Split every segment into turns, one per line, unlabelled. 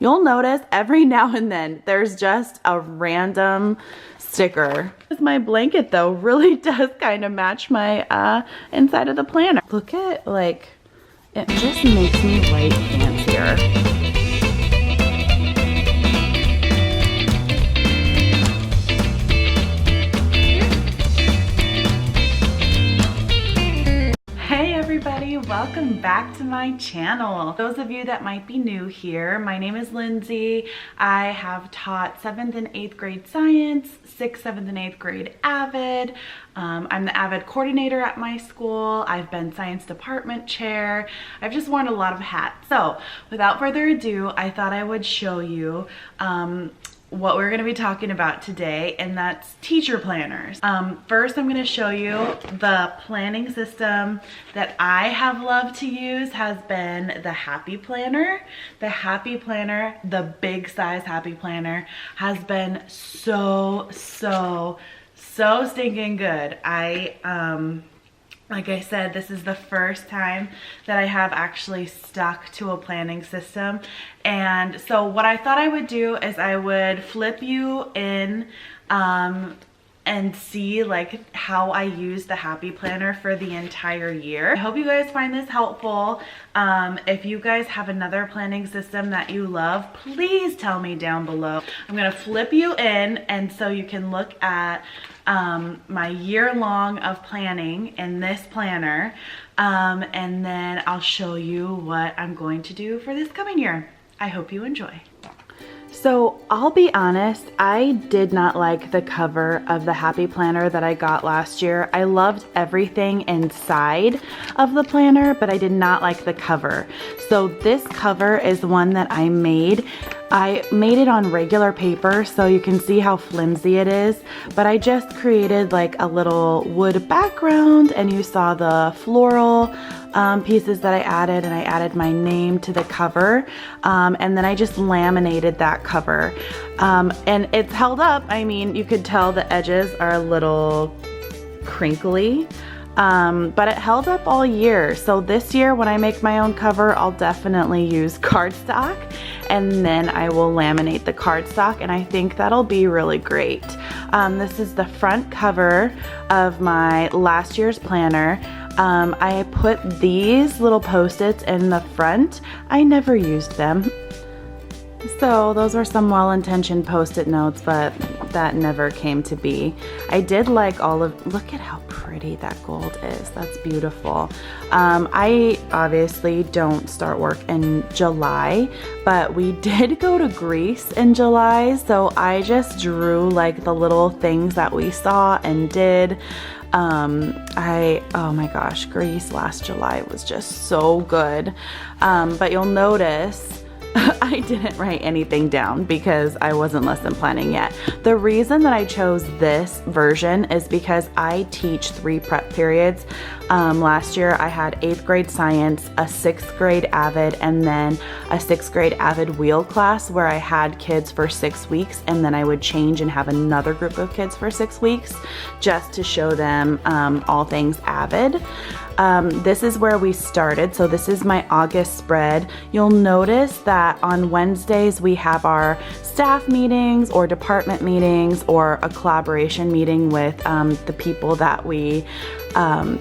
You'll notice every now and then there's just a random sticker. My blanket though really does kind of match my inside of the planner. Look at, like, it just makes me write fancier. Everybody, welcome back to my channel. Those of you that might be new here, my name is Lindsay. I have taught 7th and 8th grade science, 6th, 7th, and 8th grade AVID. I'm the AVID coordinator at my school. I've been science department chair. I've just worn a lot of hats. So without further ado, I thought I would show you what we're going to be talking about today, and that's teacher planners. First, I'm going to show you the planning system that I have loved to use has been the Happy Planner. The Happy Planner, the big size Happy Planner, has been so stinking good. Like I said, this is the first time that I have actually stuck to a planning system. And so what I thought I would do is I would flip you in and see like how I use the Happy Planner for the entire year. I hope you guys find this helpful. If you guys have another planning system that you love, please tell me down below. I'm gonna flip you in, and so you can look at my year long of planning in this planner, and then I'll show you what I'm going to do for this coming year. I hope you enjoy. So I'll be honest, I did not like the cover of the Happy Planner that I got last year. I loved everything inside of the planner, but I did not like the cover. So this cover is one that I made. I made it on regular paper so you can see how flimsy it is, but I just created like a little wood background, and you saw the floral pieces that I added, and I added my name to the cover, and then I just laminated that cover, and it's held up. I mean, you could tell the edges are a little crinkly, but it held up all year. So this year when I make my own cover, I'll definitely use cardstock, and then I will laminate the cardstock, and I think that'll be really great. This is the front cover of my last year's planner. I put these little post-its in the front. I never used them. So those were some well-intentioned post-it notes, but that never came to be. I did like look at how pretty that gold is. That's beautiful. I obviously don't start work in July, but we did go to Greece in July, so I just drew like the little things that we saw and did. Oh my gosh, Greece last July was just so good. But you'll notice I didn't write anything down because I wasn't lesson planning yet. The reason that I chose this version is because I teach 3 prep periods. Last year I had 8th grade science, a 6th grade AVID, and then a 6th grade AVID wheel class where I had kids for 6 weeks, and then I would change and have another group of kids for 6 weeks just to show them all things AVID. This is where we started, so this is my August spread. You'll notice that on Wednesdays we have our staff meetings or department meetings or a collaboration meeting with the people that we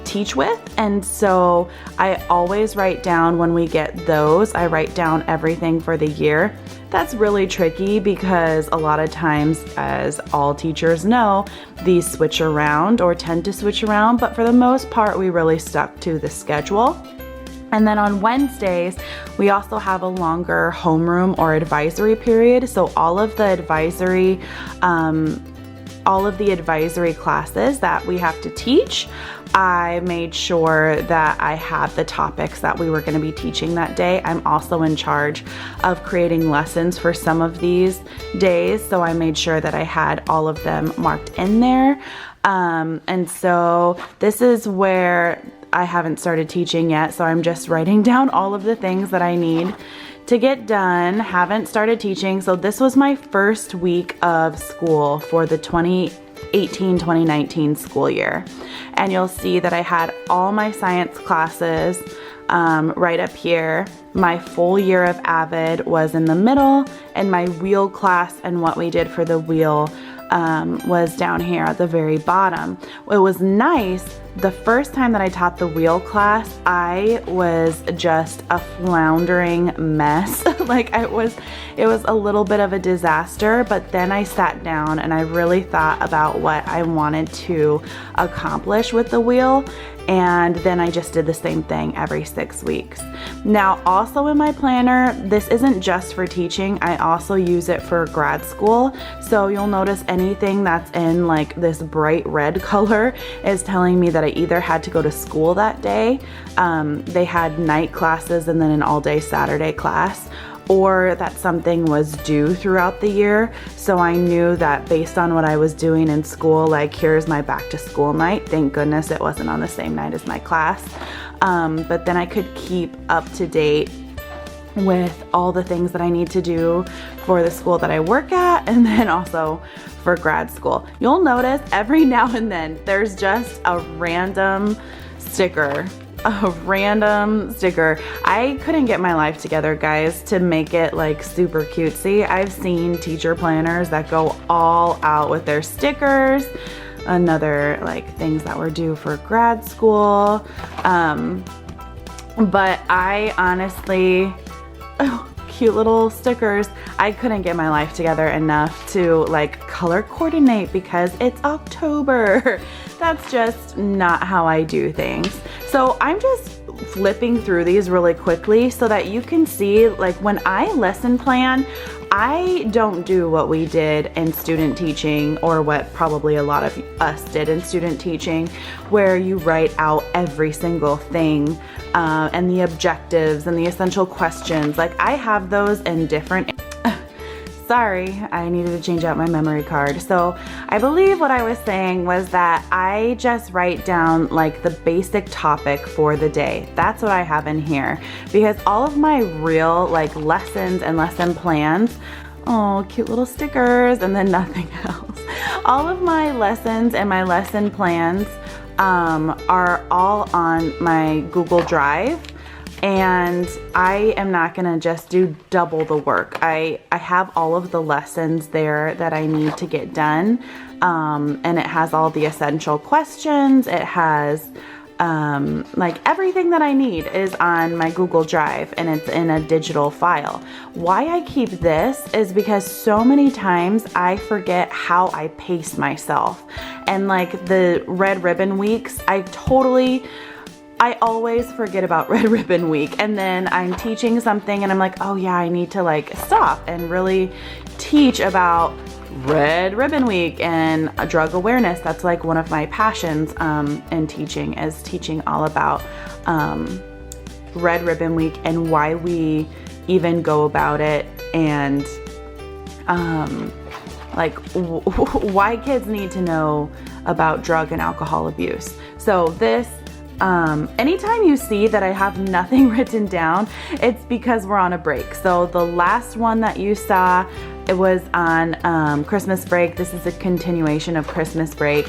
teach with, and so I always write down when we get those. I write down everything for the year. That's really tricky because a lot of times, as all teachers know, these switch around or tend to switch around, but for the most part we really stuck to the schedule. And then on Wednesdays, we also have a longer homeroom or advisory period. So all of the advisory classes that we have to teach, I made sure that I had the topics that we were going to be teaching that day. I'm also in charge of creating lessons for some of these days, so I made sure that I had all of them marked in there. And so this is where I haven't started teaching yet, so I'm just writing down all of the things that I need to get done. Haven't started teaching, so this was my first week of school for the 2018-2019 school year. And you'll see that I had all my science classes right up here. my full year of Avid was in the middle, and my wheel class and what we did for the wheel was down here at the very bottom. It was nice. The first time that I taught the wheel class, I was just a floundering mess. Like it was a little bit of a disaster, but then I sat down and I really thought about what I wanted to accomplish with the wheel. And then I just did the same thing every 6 weeks. Now, also in my planner, this isn't just for teaching, I also use it for grad school. So you'll notice anything that's in like this bright red color is telling me that I either had to go to school that day, they had night classes and then an all-day Saturday class, or that something was due throughout the year. So I knew that based on what I was doing in school, like here's my back to school night. Thank goodness it wasn't on the same night as my class. But then I could keep up to date with all the things that I need to do for the school that I work at, and then also for grad school. You'll notice every now and then there's just a random sticker. I couldn't get my life together, guys, to make it like super cutesy. I've seen teacher planners that go all out with their stickers, another like things that were due for grad school. But I honestly, cute little stickers. I couldn't get my life together enough to like color coordinate because it's October. That's just not how I do things. So I'm just flipping through these really quickly so that you can see, like when I lesson plan, I don't do what we did in student teaching, or what probably a lot of us did in student teaching, where you write out every single thing and the objectives and the essential questions. Like I have those in different sorry, I needed to change out my memory card. So I believe what I was saying was that I just write down like the basic topic for the day. That's what I have in here, because all of my real like lessons and lesson plans, oh, cute little stickers, and then nothing else. All of my lessons and my lesson plans are all on my Google Drive. And I am not gonna just do double the work. I have all of the lessons there that I need to get done. And it has all the essential questions. It has like everything that I need is on my Google Drive, and it's in a digital file. Why I keep this is because so many times I forget how I pace myself. And like the Red Ribbon weeks, I always forget about Red Ribbon Week, and then I'm teaching something and I'm like, oh yeah, I need to like stop and really teach about Red Ribbon Week and drug awareness. That's like one of my passions in teaching, is teaching all about Red Ribbon Week and why we even go about it, and like why kids need to know about drug and alcohol abuse. So this, anytime you see that I have nothing written down, it's because we're on a break. So the last one that you saw, it was on Christmas break. This is a continuation of Christmas break.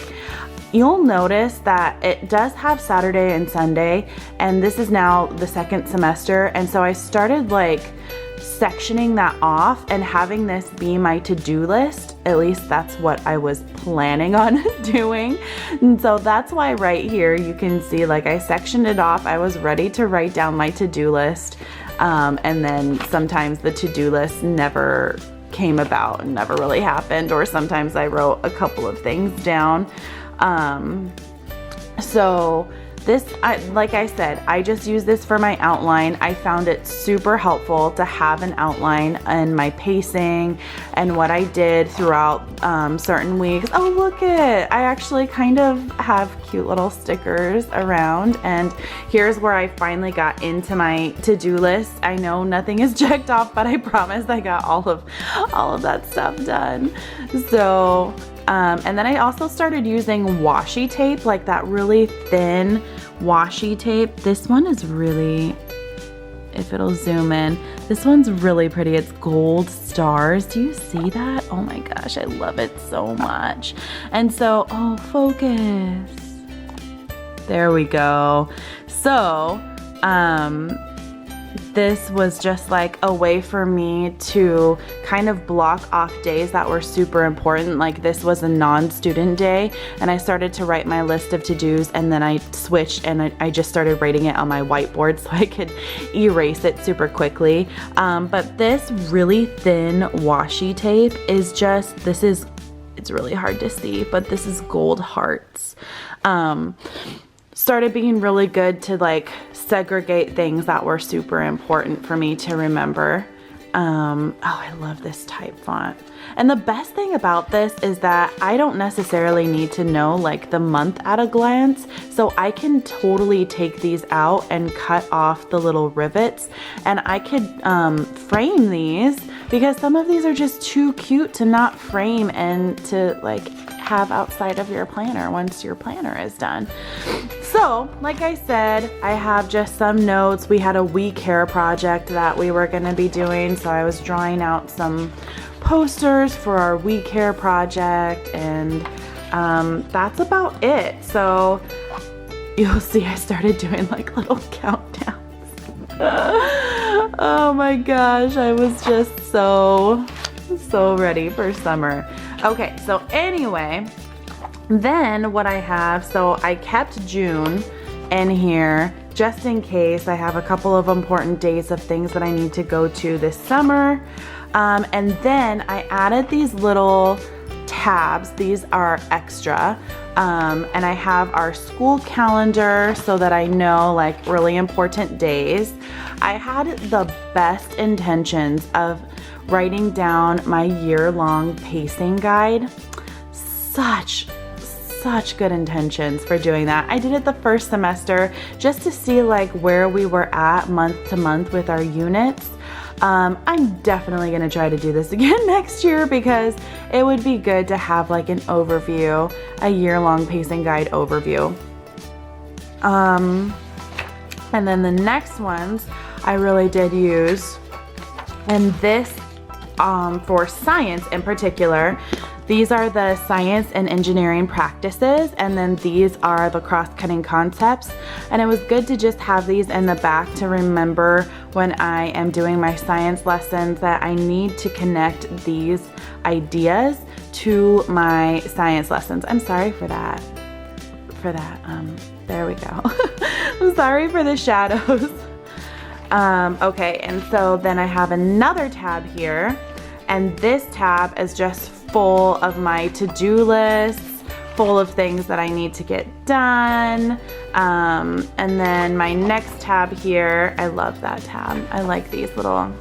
You'll notice that it does have Saturday and Sunday, and this is now the second semester. And so I started like sectioning that off and having this be my to-do list. At least that's what I was planning on doing. And so that's why right here you can see like I sectioned it off. I was ready to write down my to-do list. And then sometimes the to-do list never came about and never really happened, or sometimes I wrote a couple of things down. So this, like I said, I just use this for my outline. I found it super helpful to have an outline and my pacing and what I did throughout certain weeks. Oh, look it! I actually kind of have cute little stickers around, and here's where I finally got into my to-do list. I know nothing is checked off, but I promise I got all of that stuff done. So and then I also started using washi tape, like that really thin washi tape. This one is really, if it'll zoom in, this one's really pretty. It's gold stars. Do you see that? Oh my gosh, I love it so much. And so, oh, focus. There we go. So, this was just like a way for me to kind of block off days that were super important. Like this was a non-student day, and I started to write my list of to-dos, and then I switched and I just started writing it on my whiteboard so I could erase it super quickly. But this really thin washi tape is just, it's really hard to see, but this is gold hearts. Started being really good to like segregate things that were super important for me to remember. Oh, I love this type font. And the best thing about this is that I don't necessarily need to know like the month at a glance. So I can totally take these out and cut off the little rivets, and I could frame these, because some of these are just too cute to not frame and to like have outside of your planner once your planner is done. So like I said, I have just some notes. We had a We Care project that we were going to be doing, so I was drawing out some posters for our We Care project, and that's about it. So you'll see I started doing like little countdowns. Oh my gosh, I was just so ready for summer. Okay, so anyway, then what I have, so I kept June in here just in case. I have a couple of important days of things that I need to go to this summer. And then I added these little tabs. These are extra. And I have our school calendar so that I know like really important days. I had the best intentions of writing down my year-long pacing guide. Such good intentions for doing that. I did it the first semester just to see like where we were at month to month with our units. I'm definitely gonna try to do this again next year, because it would be good to have like an overview, a year-long pacing guide overview. And then the next ones I really did use, and this for science in particular, these are the science and engineering practices, and then these are the cross-cutting concepts. And it was good to just have these in the back to remember when I am doing my science lessons that I need to connect these ideas to my science lessons. I'm sorry for that. There we go. I'm sorry for the shadows. Okay, and so then I have another tab here, and this tab is just full of my to-do lists, full of things that I need to get done. And then my next tab here, I love that tab. I like these little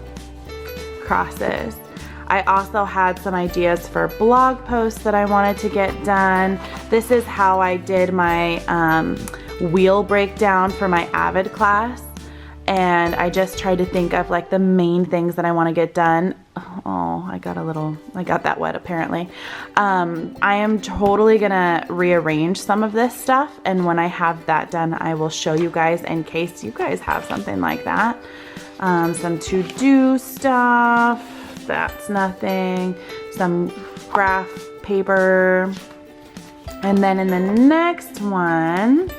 crosses. I also had some ideas for blog posts that I wanted to get done. This is how I did my wheel breakdown for my Avid class. And I just tried to think of like the main things that I want to get done. Oh, I got that wet apparently. I am totally gonna rearrange some of this stuff, and when I have that done, I will show you guys in case you guys have something like that. Some to-do stuff, that's nothing. Some graph paper. And then in the next one,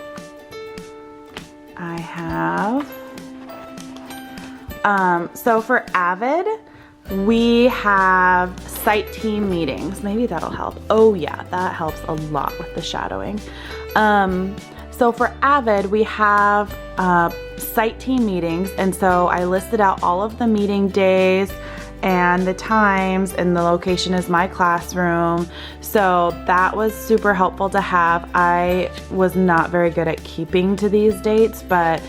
I have so for Avid, we have site team meetings. Maybe that'll help. Oh yeah, that helps a lot with the shadowing. So for Avid, we have site team meetings, and so I listed out all of the meeting days and the times, and the location is my classroom. So that was super helpful to have. I was not very good at keeping to these dates, but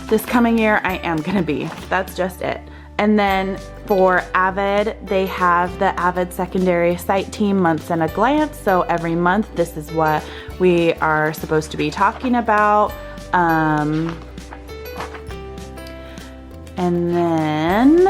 this coming year I am gonna be. That's just it. And then for Avid, they have the Avid Secondary Site Team Months in a Glance. So every month, this is what we are supposed to be talking about. And then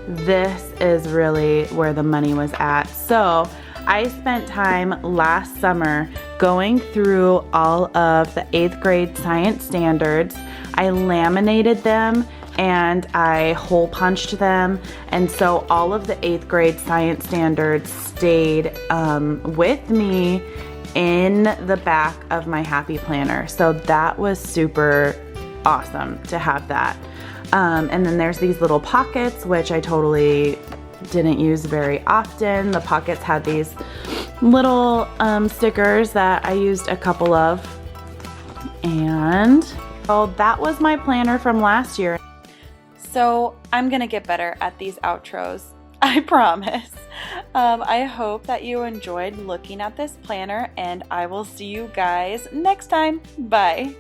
this is really where the money was at. So I spent time last summer going through all of the 8th grade science standards. I laminated them and I hole punched them, and so all of the 8th grade science standards stayed with me in the back of my Happy Planner. So that was super awesome to have that. And then there's these little pockets, which I totally didn't use very often. The pockets had these little stickers that I used a couple of. And so that was my planner from last year. So I'm gonna get better at these outros, I promise. I hope that you enjoyed looking at this planner, and I will see you guys next time. Bye.